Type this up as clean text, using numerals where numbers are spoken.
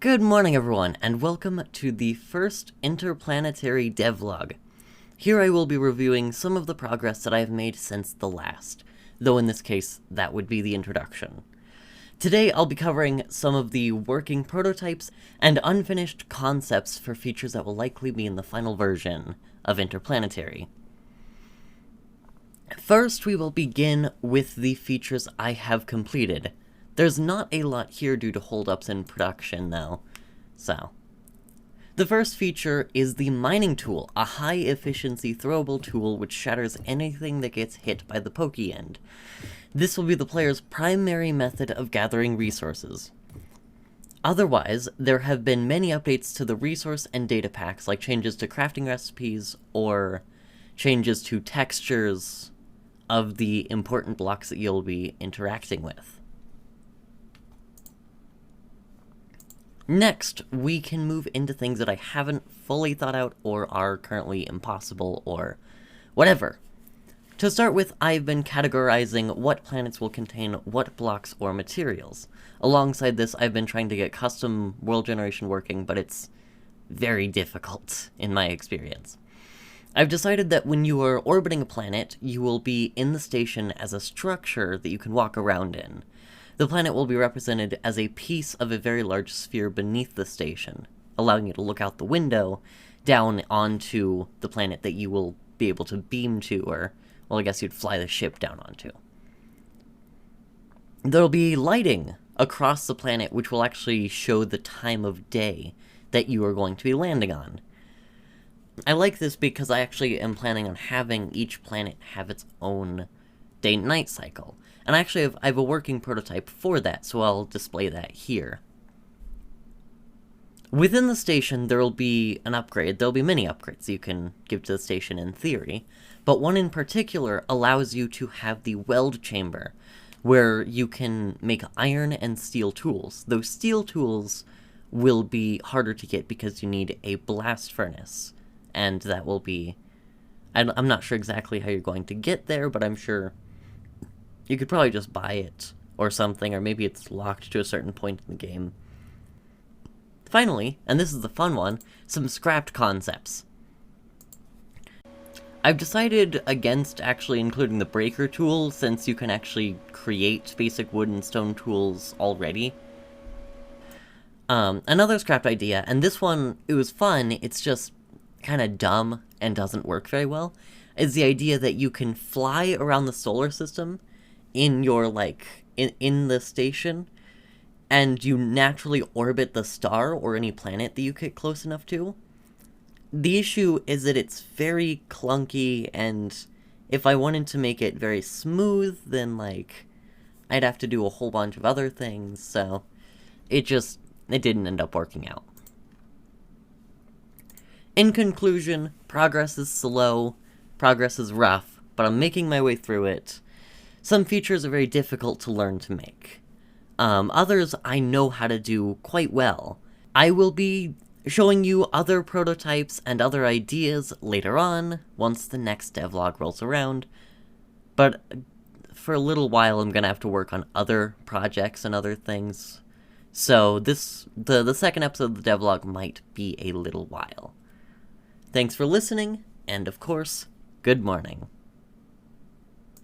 Good morning everyone, and welcome to the first Interplanetary Devlog. Here I will be reviewing some of the progress that I have made since the last, though in this case that would be the introduction. Today I'll be covering some of the working prototypes and unfinished concepts for features that will likely be in the final version of Interplanetary. First, we will begin with the features I have completed. There's not a lot here due to holdups in production, though. So, the first feature is the mining tool, a high-efficiency throwable tool which shatters anything that gets hit by the pokey end. This will be the player's primary method of gathering resources. Otherwise, there have been many updates to the resource and data packs, like changes to crafting recipes or changes to textures of the important blocks that you'll be interacting with. Next, we can move into things that I haven't fully thought out or are currently impossible or whatever. To start with, I've been categorizing what planets will contain what blocks or materials. Alongside this, I've been trying to get custom world generation working, but it's very difficult in my experience. I've decided that when you are orbiting a planet, you will be in the station as a structure that you can walk around in. The planet will be represented as a piece of a very large sphere beneath the station, allowing you to look out the window down onto the planet that you will be able to beam to, or, well, I guess you'd fly the ship down onto. There'll be lighting across the planet which will actually show the time of day that you are going to be landing on. I like this because I actually am planning on having each planet have its own day-night cycle. And I have a working prototype for that, so I'll display that here. Within the station, there will be an upgrade. There'll be many upgrades you can give to the station in theory, but one in particular allows you to have the weld chamber, where you can make iron and steel tools. Those steel tools will be harder to get because you need a blast furnace, and that will be... I'm not sure exactly how you're going to get there, but I'm sure you could probably just buy it or something, or maybe it's locked to a certain point in the game. Finally, and this is the fun one, some scrapped concepts. I've decided against actually including the breaker tool, since you can actually create basic wood and stone tools already. Another scrapped idea, and this one, it was fun, it's just kind of dumb and doesn't work very well, is the idea that you can fly around the solar system in your, in the station, and you naturally orbit the star or any planet that you get close enough to. The issue is that it's very clunky, and if I wanted to make it very smooth, then, I'd have to do a whole bunch of other things, so it didn't end up working out. In conclusion, progress is slow, progress is rough, but I'm making my way through it. Some features are very difficult to learn to make. Others I know how to do quite well. I will be showing you other prototypes and other ideas later on, once the next devlog rolls around, but for a little while I'm gonna have to work on other projects and other things, so the second episode of the devlog might be a little while. Thanks for listening, and of course, good morning.